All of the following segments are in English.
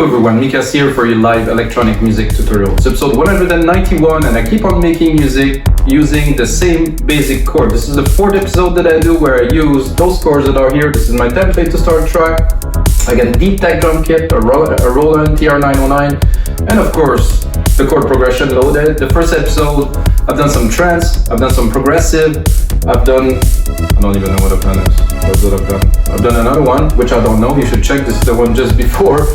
Hello everyone, Mika's here for your live electronic music tutorial. It's episode 191 and I keep on making music using the same basic chord. This is the fourth episode that I do where I use those chords that are here. This is my template to start a track. I get a deep tech drum kit, a Roland TR-909, and of course the chord progression loaded. The first episode I've done some trance, I've done some progressive, I don't even know what I've done is. I've done another one, which I don't know, you should check, this is the one just before.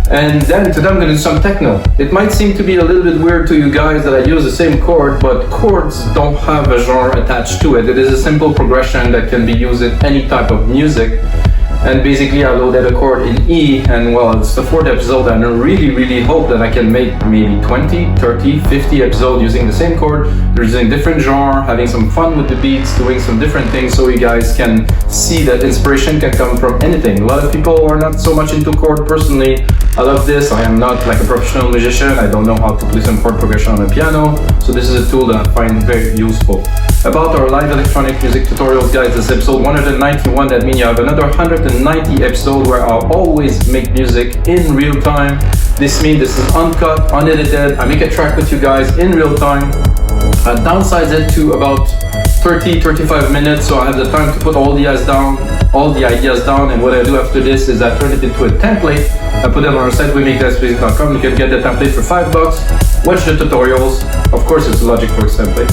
And then today I'm gonna do some techno. It might seem to be a little bit weird to you guys that I use the same chord, but chords don't have a genre attached to it. It is a simple progression that can be used in any type of music. And basically I loaded a chord in E, and well, it's the fourth episode and I really hope that I can make maybe 20, 30, 50 episodes using the same chord, using different genre, having some fun with the beats, doing some different things so you guys can see that inspiration can come from anything. A lot of people are not so much into chord. Personally, I love this. I am not like a professional musician. I don't know how to play some chord progression on a piano. So this is a tool that I find very useful. About our live electronic music tutorials, guys, this is episode 191. That means you have another 190 episodes where I'll always make music in real time. This means this is uncut, unedited. I make a track with you guys in real time. I downsize it to about 30-35 minutes, so I have the time to put all the ideas down, and what I do after this is I turn it into a template. I put it on our site, wemakeThatSpace.com. You can get the template for $5. Watch the tutorials. Of course, it's a Logic Works template.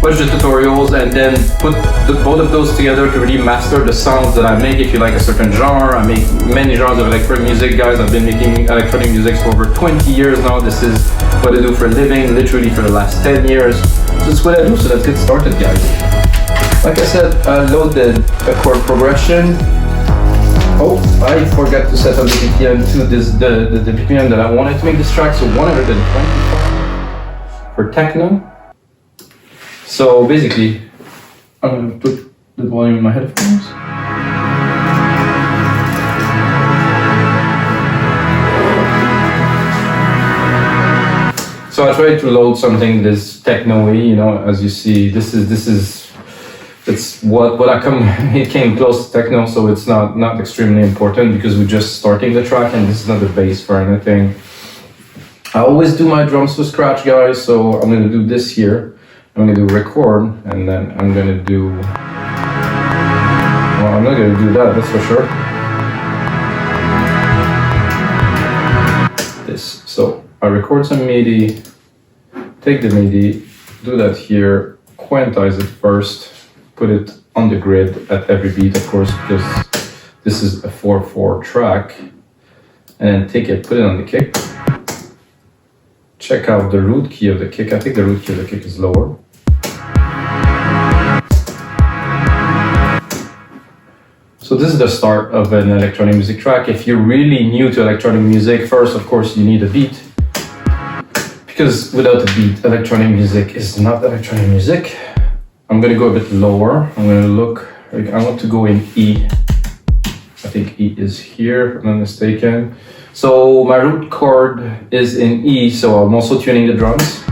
Watch the tutorials and then put both of those together to really master the sounds that I make. If you like a certain genre, I make many genres of electronic music, guys. I've been making electronic music for over 20 years now. This is what I do for a living, literally for the last 10 years. So it's what I do, so let's get started, guys. Like I said, I loaded a chord progression. Oh, I forgot to set up the BPM to the BPM that I wanted to make this track, so 125 for techno. So basically, I'm going to put the volume in my headphones. So I tried to load something this techno-y, you know, as you see, it's what it came close to techno, so it's not extremely important because we're just starting the track and this is not the bass for anything. I always do my drums to scratch, guys, so I'm gonna do this here. I'm gonna do record, and then I'm gonna do, well, I'm not gonna do that, that's for sure. This, so I record some MIDI, take the MIDI, do that here, quantize it first, put it on the grid at every beat, of course, because this is a 4/4 track, and then take it, put it on the kick. Check out the root key of the kick. I think the root key of the kick is lower. So this is the start of an electronic music track. If you're really new to electronic music, first, of course, you need a beat. Because without a beat, electronic music is not electronic music. I'm gonna go a bit lower. I want to go in E. I think E is here, if I'm not mistaken. So my root chord is in E, so I'm also tuning the drums.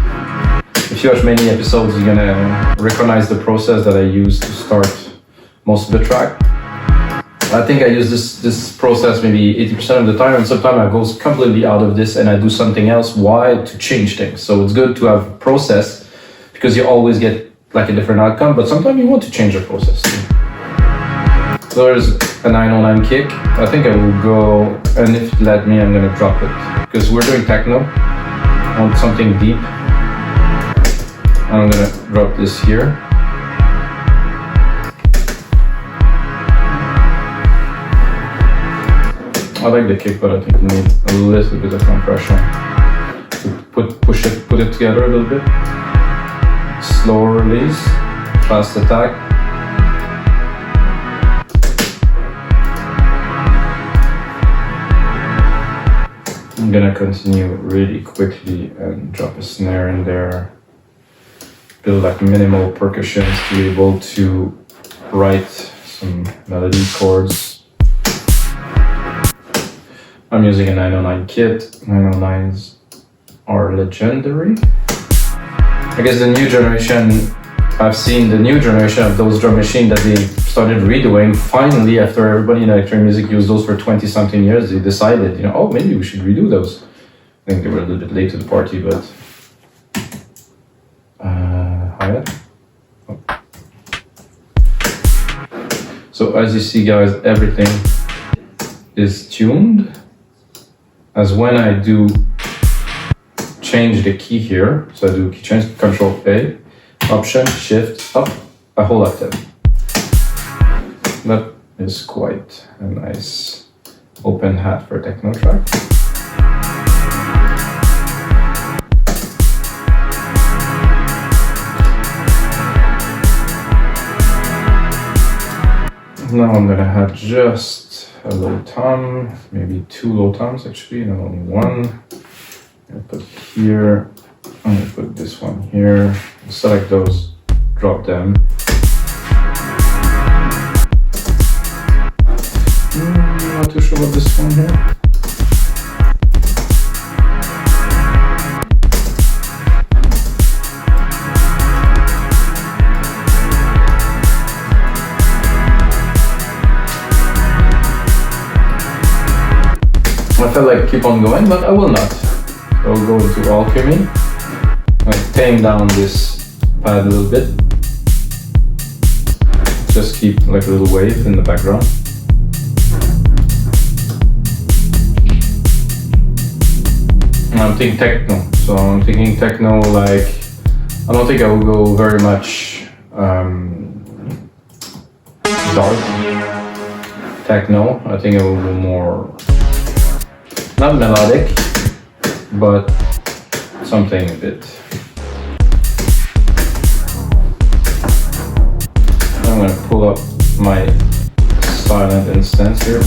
If you watch many episodes, you're gonna recognize the process that I use to start most of the track. I think I use this process maybe 80% of the time, and sometimes I go completely out of this and I do something else. Why? To change things. So it's good to have a process because you always get like a different outcome, but sometimes you want to change the process. So there's a 909 kick. I think I will go, and if it let me, I'm gonna drop it because we're doing techno. I want something deep. I'm gonna drop this here. I like the kick, but I think we need a little bit of compression to put it together a little bit. Slow release, fast attack. I'm gonna continue really quickly and drop a snare in there. Build like minimal percussions to be able to write some melody chords. I'm using a 909 kit. 909s are legendary. I guess the new generation, I've seen the new generation of those drum machines that they started redoing. Finally, after everybody in electronic music used those for 20 something years, they decided, you know, oh, maybe we should redo those. I think they were a little bit late to the party, but Hawtin. Oh. So as you see, guys, everything is tuned. As when I do change the key here, so I do key change, Control A, Option, Shift, up, a whole octave. That is quite a nice open hat for a techno track. Now I'm gonna have just a low tom, maybe 2 low toms actually, not only one. I'm gonna put here, I'm gonna put this one here, select those, drop them. Not too sure about this one here. I felt like keep on going, but I will not. So I'll go into Alchemy. I'll tame down this pad a little bit. Just keep like a little wave in the background. And I'm thinking techno. So I'm thinking techno like, I don't think I will go very much dark techno. I think I will go more, not melodic, but something a bit. I'm going to pull up my silent instance here.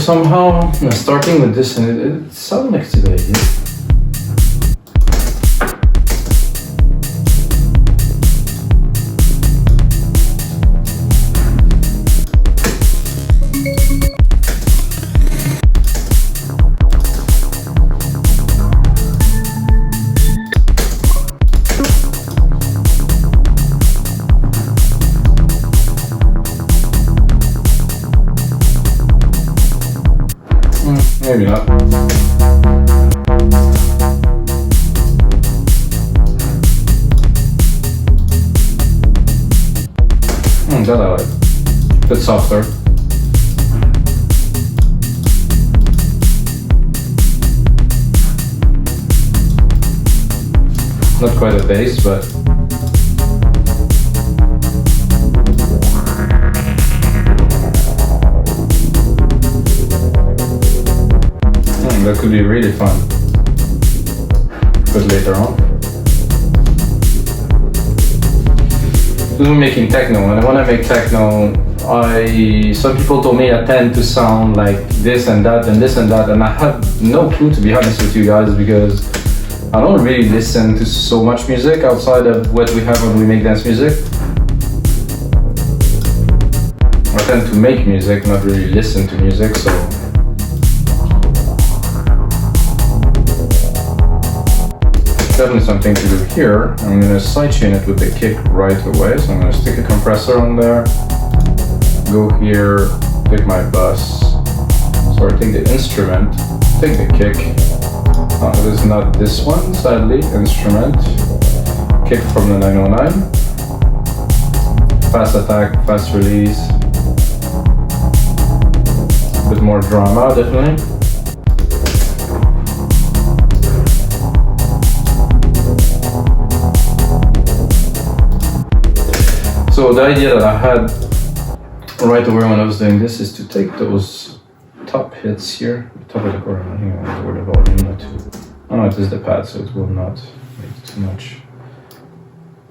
Somehow, starting with this, and it sounds like it's a good idea. Maybe not. That I like. A bit softer. Not quite a bass, but that could be really fun. But later on. I'm making techno, and when I make techno, some people told me I tend to sound like this and that and this and that, and I have no clue, to be honest with you guys, because I don't really listen to so much music outside of what we have when we make dance music. I tend to make music, not really listen to music, so definitely something to do here. I'm going to sidechain it with the kick right away. So I'm going to stick a compressor on there, go here, pick my bus. So I take the instrument, take the kick. It is not this one, sadly. Instrument, kick from the 909. Fast attack, fast release. A bit more drama, definitely. So the idea that I had right away when I was doing this is to take those top hits here, top of the chord. I think I want to lower the volume not too. Oh no, it is the pad, so it will not make too much.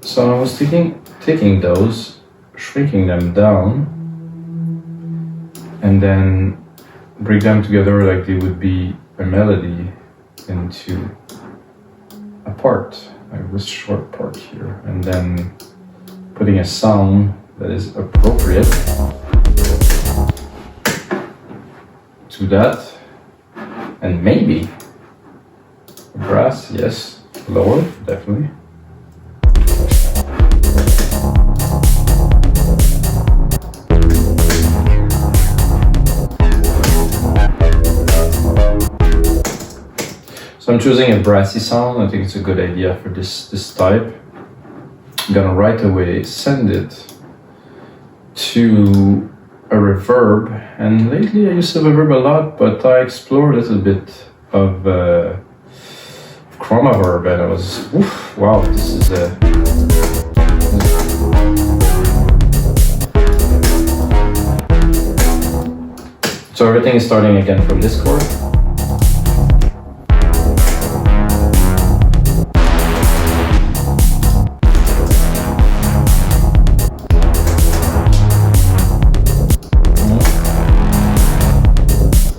So I was taking those, shrinking them down, and then bring them together like they would be a melody into a part. like this short part here, and then putting a sound that is appropriate to that, and maybe brass, yes, lower, definitely. So I'm choosing a brassy sound. I think it's a good idea for this type. I'm gonna right away send it to a reverb, and lately I use SilverVerb a lot, but I explored a little bit of ChromaVerb, and I was, oof, wow, this is so everything is starting again from this chord.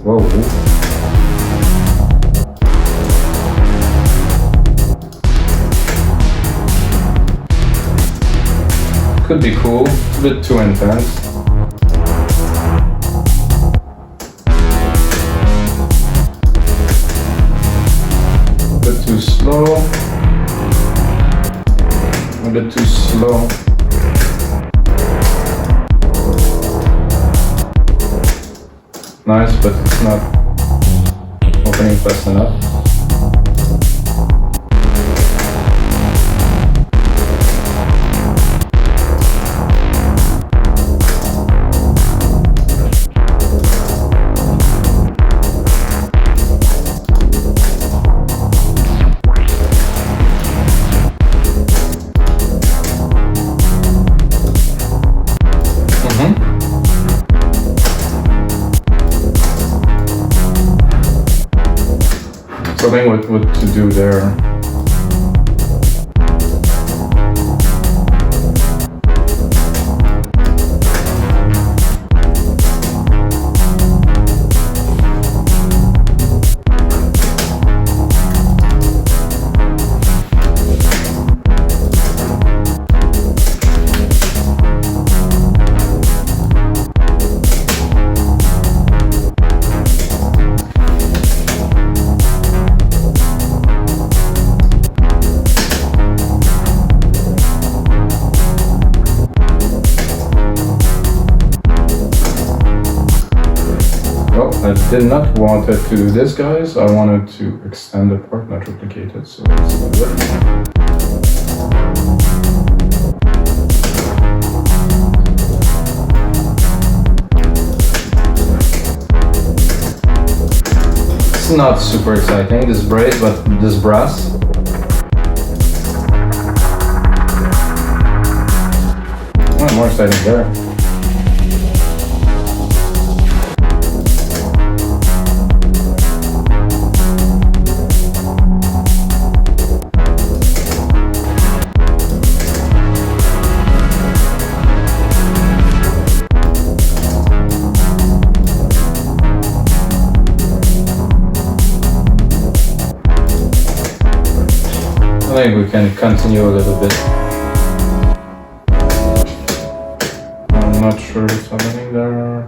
Whoa. Could be cool, it's a bit too intense. A bit too slow. A bit too slow. Nice, but it's not opening fast enough. So I think what to do there. I did not want it to do this, guys. I wanted to extend the part, not replicate it. So let's do it. It's not super exciting, this brass, but this brass. Oh, more exciting there. I think we can continue a little bit. I'm not sure what's happening there.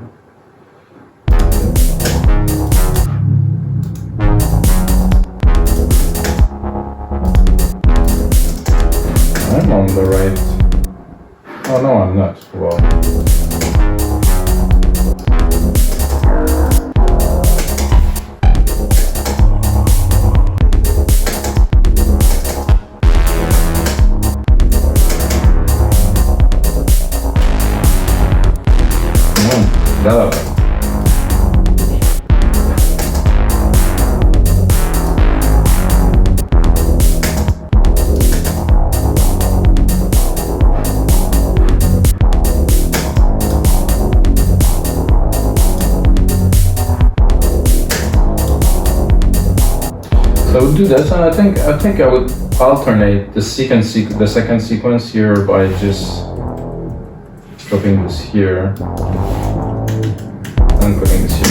I'm on the right. Oh no, I'm not. Well. No. So I would do this, and I think I would alternate the second sequence here by just dropping this here and putting this here.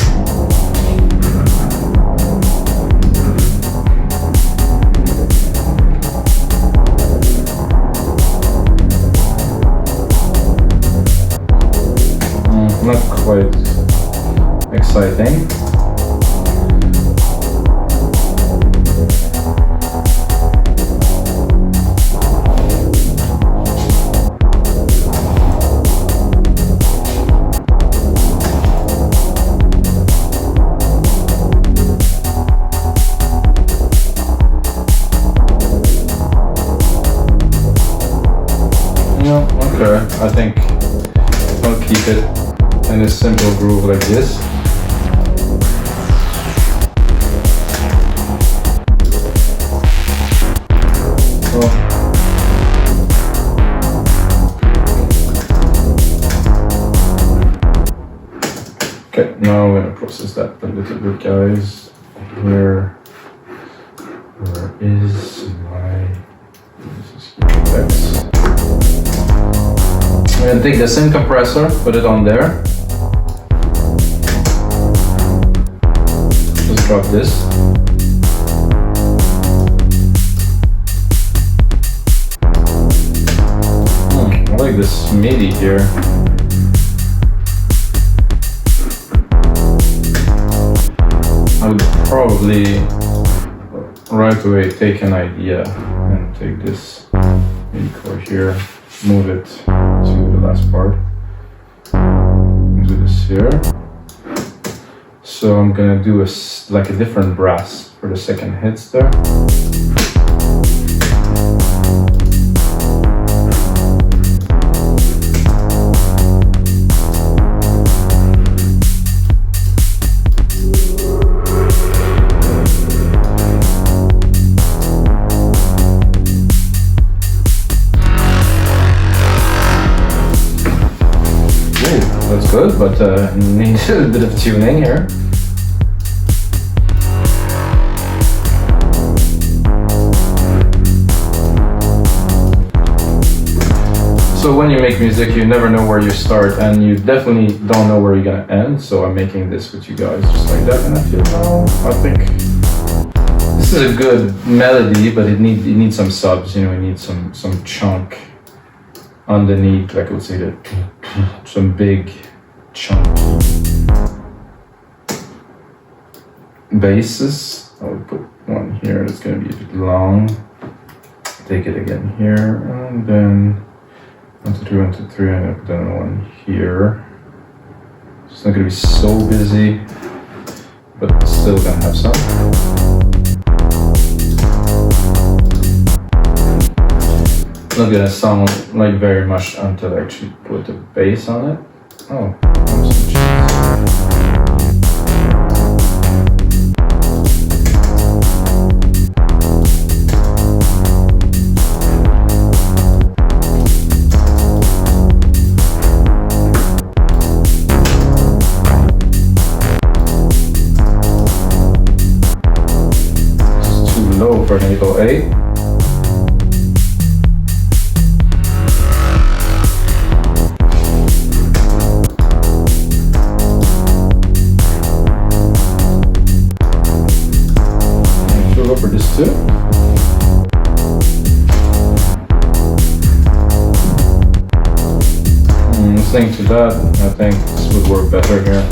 exciting. Okay, I think I'll keep it in a simple groove like this. Okay, now I'm gonna process that a little bit, guys. Where is my effects? I'm gonna take the same compressor, put it on there. Just drop this. I like this MIDI here. I would probably right away take an idea and take this MIDI chord here, move it to the last part, do this here. So I'm gonna do like a different brass for the second hits there. That's good, but needs a bit of tuning here. So when you make music, you never know where you start, and you definitely don't know where you're gonna end. So I'm making this with you guys just like that, and I feel now I think this is a good melody, but it needs some subs. You know, it needs some chunk underneath, like I would say that some big chunky basses. I would put one here that's gonna be a bit long. Take it again here, and then 1, 2, 3, 1, 2, 3, and I put another one here. It's not gonna be so busy, but still gonna have some. Not gonna sound like very much until I actually put the bass on it. Oh, it's too low for an 808. For this too. Listening to that, I think this would work better here.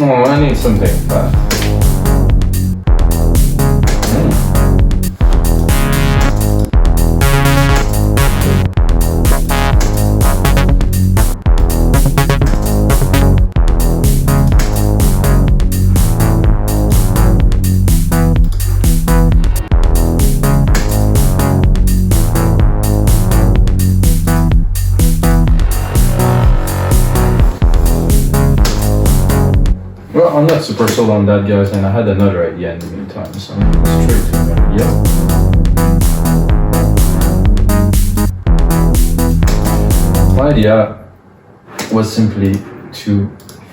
Oh, I need something fast. Well, I'm not super sold on that, guys, and I had another idea in the meantime, so let's try to idea was simply to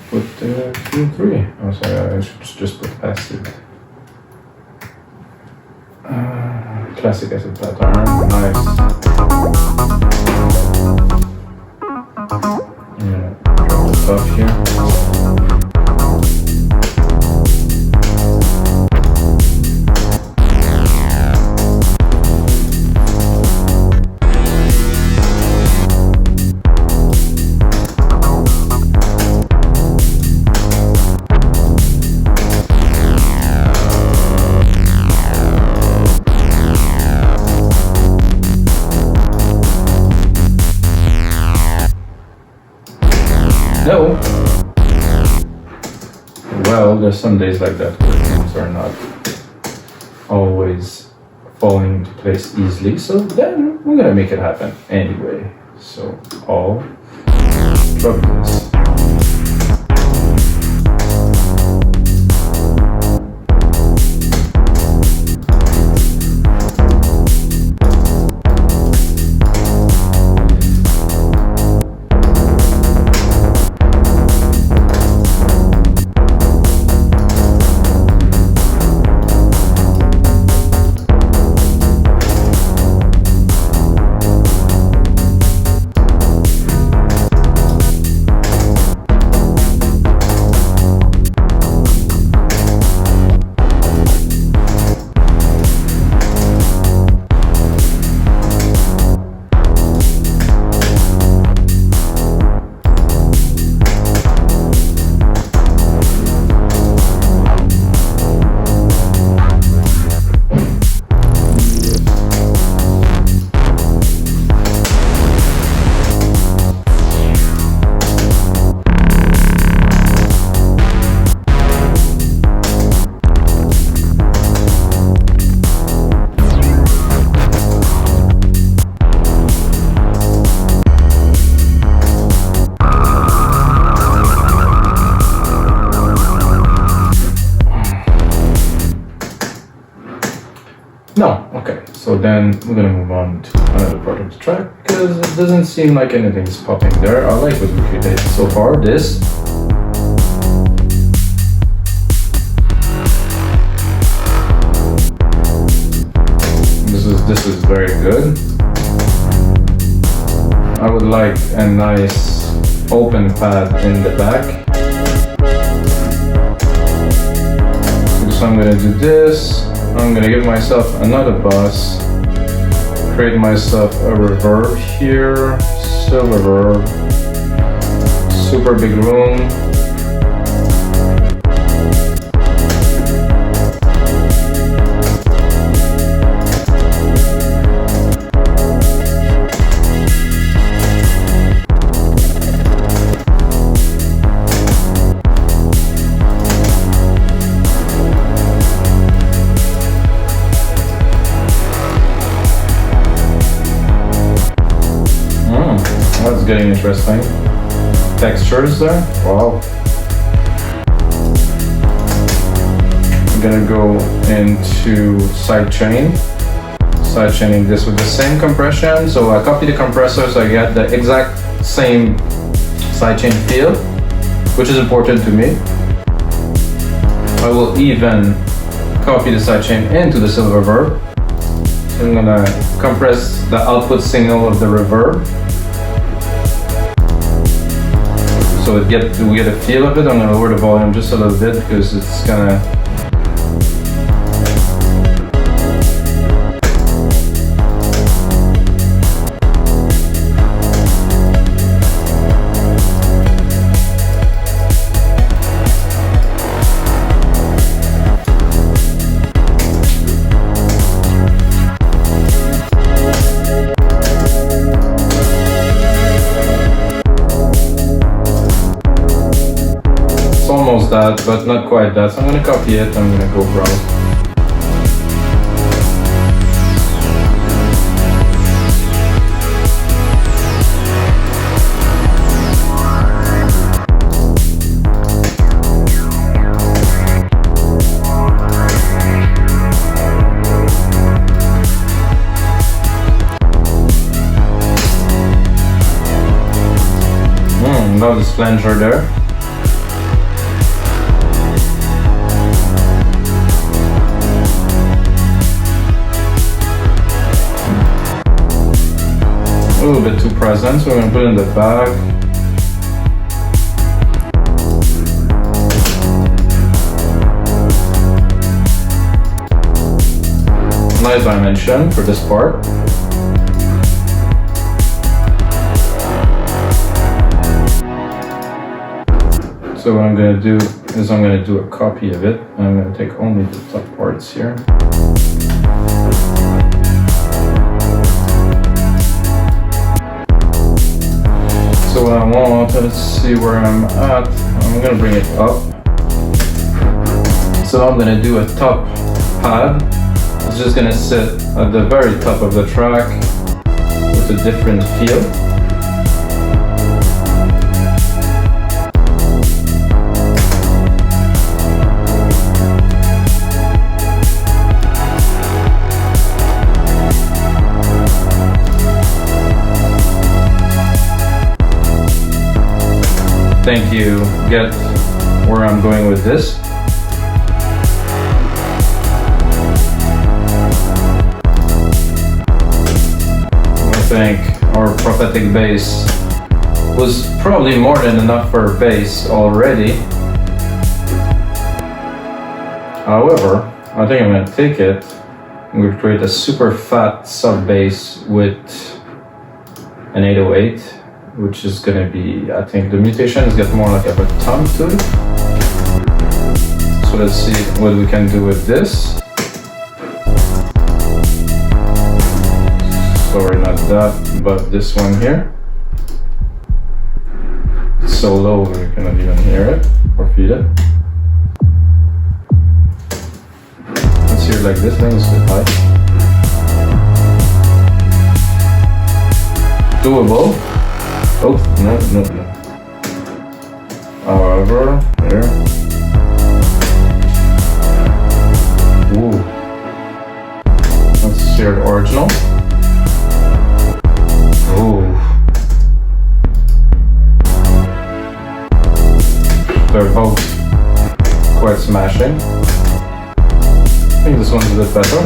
put 2 and 3. Oh, sorry, I should just put passive. Classic acid pattern, nice. Yeah, drop the top here. No. Well, there's some days like that where things are not always falling into place easily, so then we're gonna make it happen anyway. So I'll drop this. No, okay, so then we're gonna move on to another part of the track because it doesn't seem like anything's popping there. I like what we created so far. This is very good. I would like a nice open pad in the back. So I'm gonna do this. I'm gonna give myself another bus, create myself a reverb here, SilverVerb, super big room. That's getting interesting. Textures there. Wow. I'm gonna go into sidechain. Sidechaining this with the same compression. So I copy the compressor so I get the exact same sidechain feel, which is important to me. I will even copy the sidechain into the SilverVerb. So I'm gonna compress the output signal of the reverb. So we get a feel of it. I'm gonna lower the volume just a little bit because it's gonna almost that, but not quite that. So I'm gonna copy it. I'm gonna go browse. Love this flanger there. A little bit too present, so we're gonna put it in the back. Nice dimension for this part. So what I'm going to do is I'm going to do a copy of it, and I'm going to take only the top parts here. So what I want, let's see where I'm at. I'm going to bring it up. So I'm going to do a top pad. It's just going to sit at the very top of the track with a different feel. Think you get where I'm going with this. I think our prophetic bass was probably more than enough for bass already. However, I think I'm going to take it and we'll create a super fat sub bass with an 808. Which is going to be, I think the mutation is get more like a tom to it. So let's see what we can do with this. Sorry, not that, but this one here. It's so low we cannot even hear it or feel it. Let's hear it like this, then it's a bit high. Doable. Oh, no. However, here. Ooh. Let's hear the original. Ooh. They're both quite smashing. I think this one's a bit better.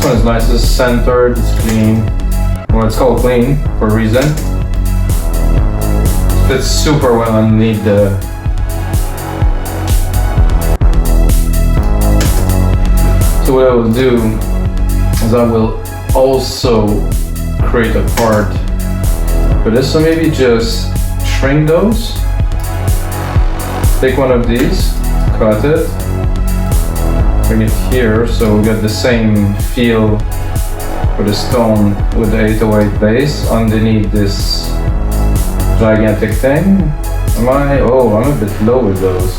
It's nice, it's centered, it's clean. Well, it's called clean for a reason. It fits super well underneath the... So what I will do is I will also create a part for this. So maybe just shrink those. Take one of these, cut it. Bring it here, so we get the same feel for the stone with the 808 bass underneath this gigantic thing. Oh, I'm a bit low with those.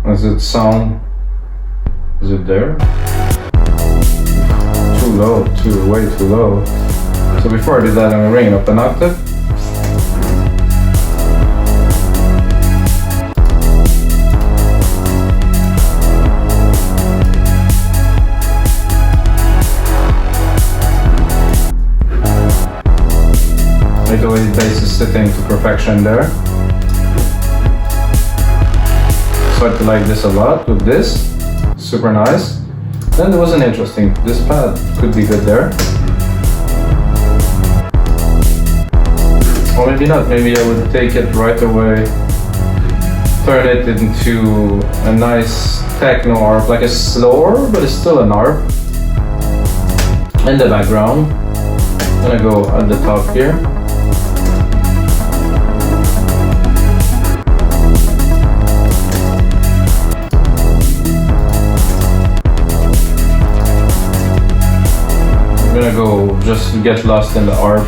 Does it sound? Is it there? Too low, way too low. So before I do that, I'm gonna bring it up an octave. The way the bass is sitting to perfection there. So I like this a lot with this. Super nice. Then there was an interesting, this pad could be good there. Or maybe not, maybe I would take it right away, turn it into a nice techno arp, like a slower, but it's still an arp. In the background, I'm gonna go at the top here. I'm gonna go just get lost in the arp.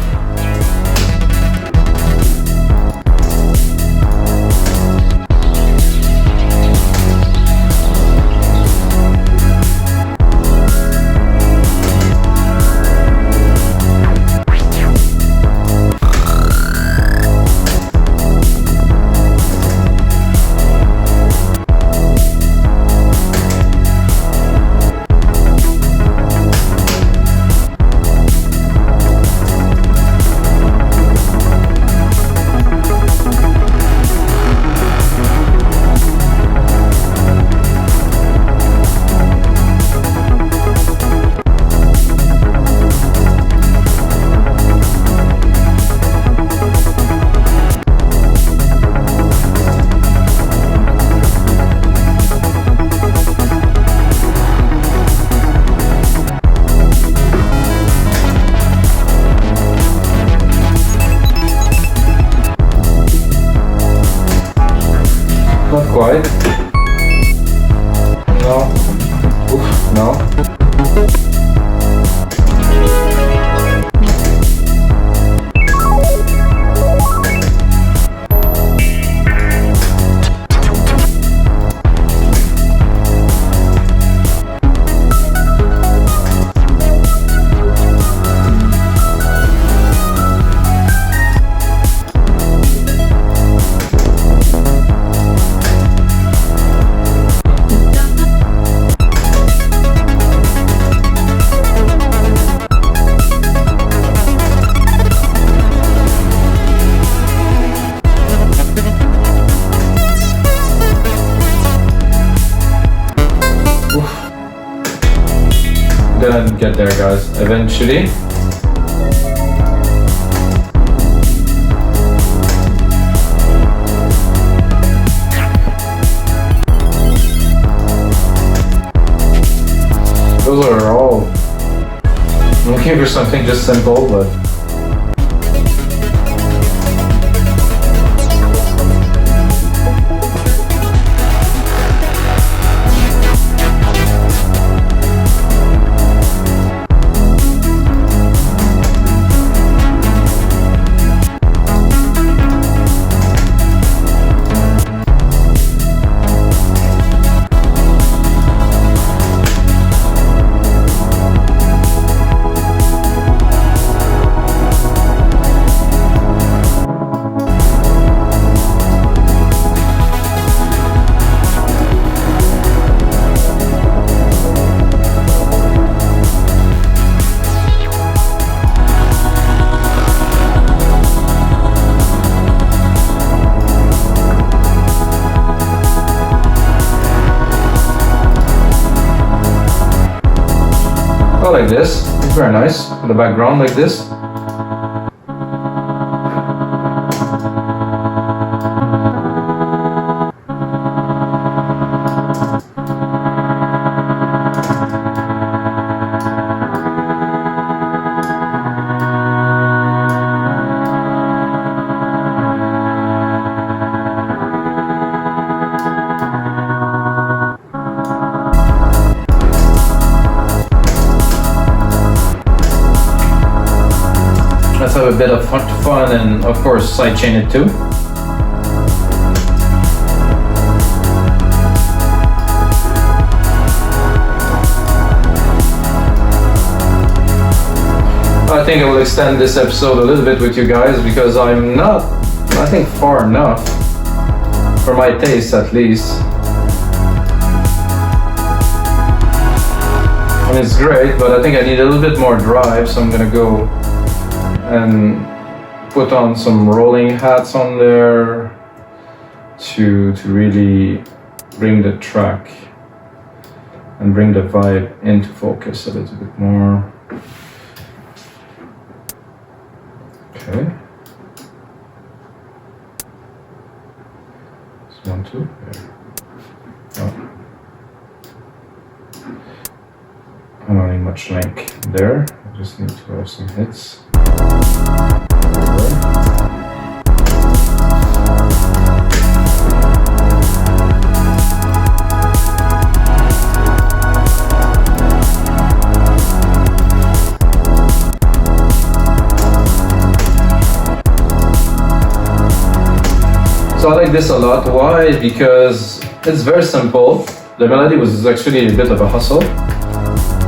quite. No. Oof, no. Gonna get there, guys, eventually. Those are all. I'm looking for something just simple, but like this. It's very nice with the background like this. Let's have a bit of fun and of course sidechain it too. I think I will extend this episode a little bit with you guys because I'm not, I think, far enough for my taste at least. I mean, it's great, but I think I need a little bit more drive, so I'm gonna go and put on some rolling hats on there to really bring the track and bring the vibe into focus a little bit more. Okay. It's 1, 2. There. Oh. I don't need much length there. I just need to have some hits. So I like this a lot. Why? Because it's very simple. The melody was actually a bit of a hustle,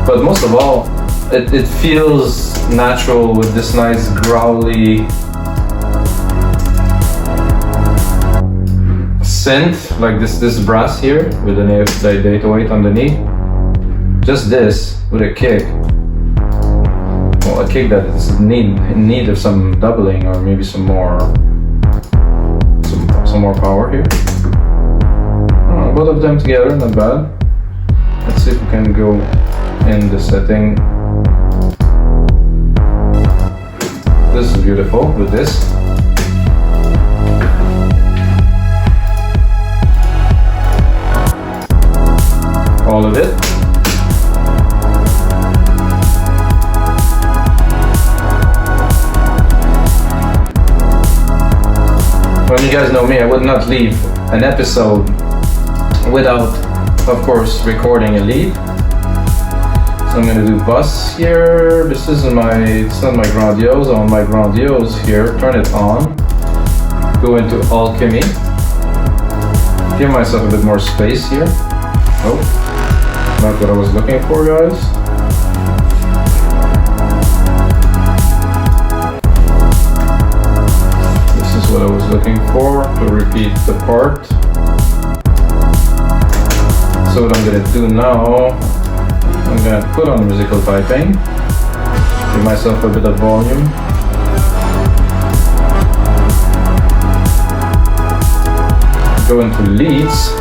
but most of all, it feels natural with this nice growly synth, like this brass here with an 808 underneath. Just this with a kick. Well, a kick that is in need of some doubling or maybe some more power here. Both of them together, not bad. Let's see if we can go in the setting. This is beautiful with this. All of it. Well, you guys know me, I would not leave an episode without, of course, recording a lead. So I'm gonna do bus here. This isn't my, it's not my grandiose. On my grandiose here, turn it on. Go into Alchemy. Give myself a bit more space here. Oh, not what I was looking for, guys. This is what I was looking for, to repeat the part. So what I'm gonna do now, I'm gonna put on the musical piping, give myself a bit of volume. Go into leads.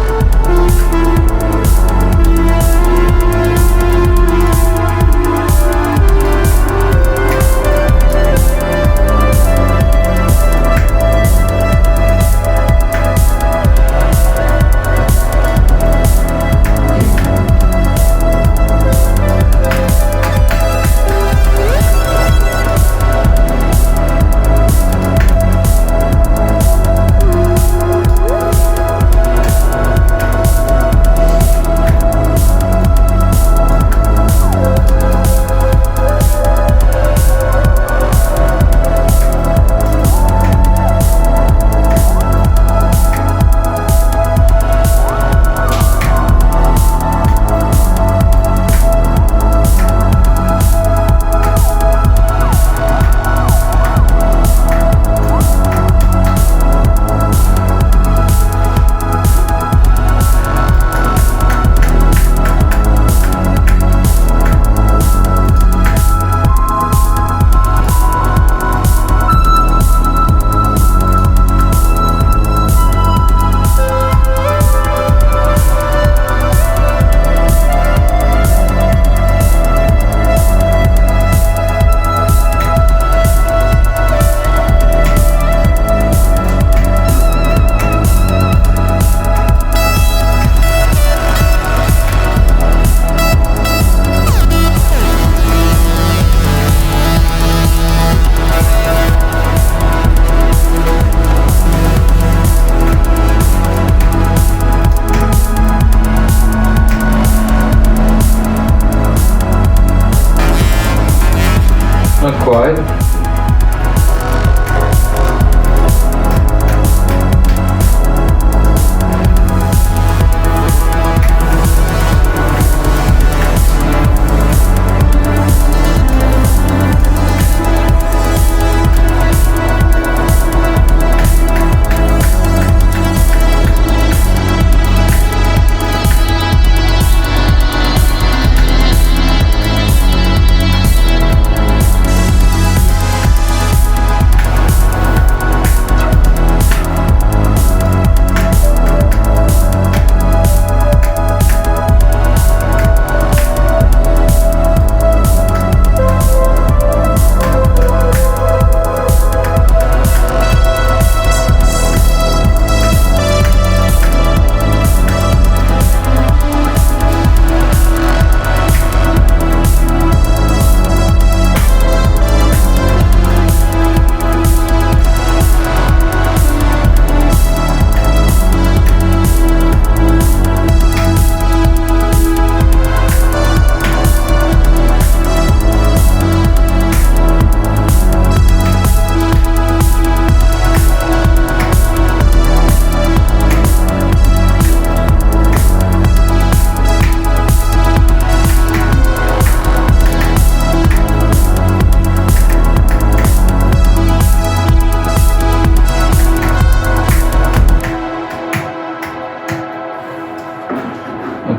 Not quite.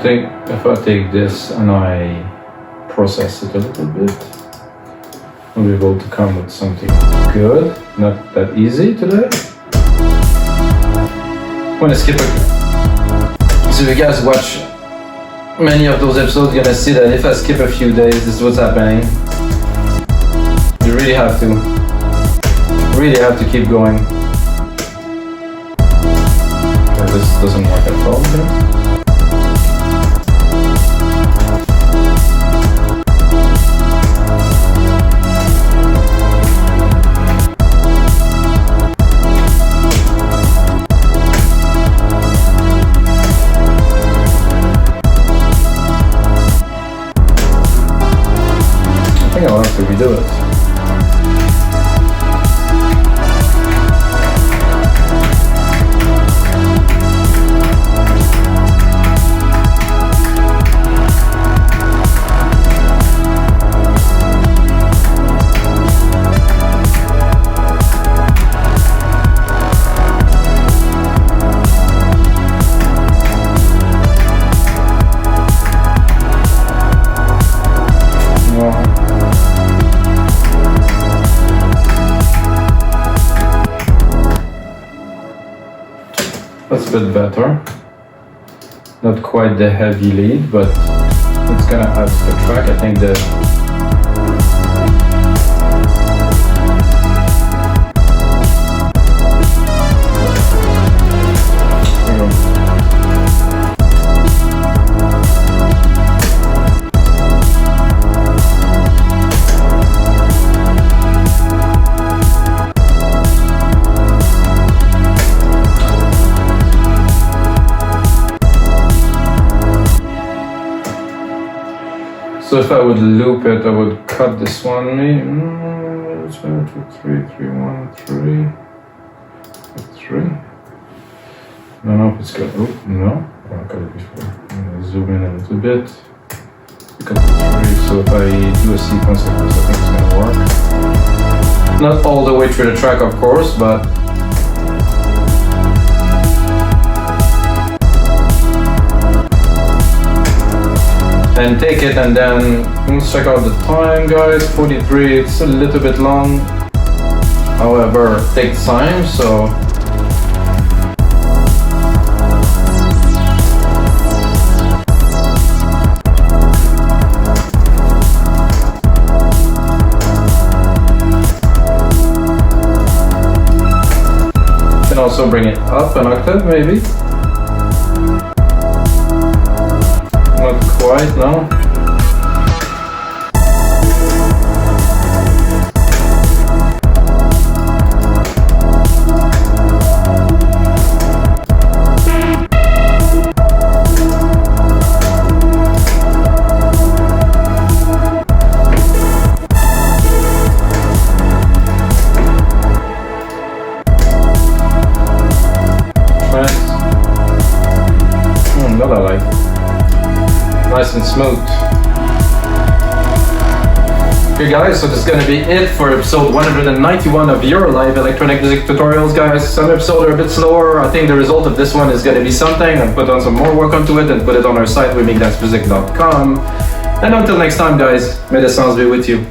think if I take this and I process it a little bit, I'll be able to come with something good. Not that easy today. I'm gonna skip it. So if you guys watch many of those episodes, you're gonna see that if I skip a few days, this is what's happening. You really have to keep going. Okay, this doesn't work at all here. you do it. That's a bit better. Not quite the heavy lead, but it's gonna add to the track. I think the so if I would loop it, I would cut this one. 2, 3, 3, 1, 3, 3. No, it's good. Oh, no, I cut it before. I'm gonna zoom in a little bit. Cut the 3. So if I do a sequence like this, I think it's gonna work. Not all the way through the track, of course, but. And take it, and then let's check out the time, guys. 43. It's a little bit long. However, it takes time, so. Can also bring it up an octave, maybe. Not quite, no. That I like. Nice and smooth. Okay guys, so this is gonna be it for episode 191 of your live electronic music tutorials, guys. Some episodes are a bit slower. I think the result of this one is gonna be something. I'll put on some more work onto it and put it on our site, wemigdancemusic.com. And until next time, guys, may the sounds be with you.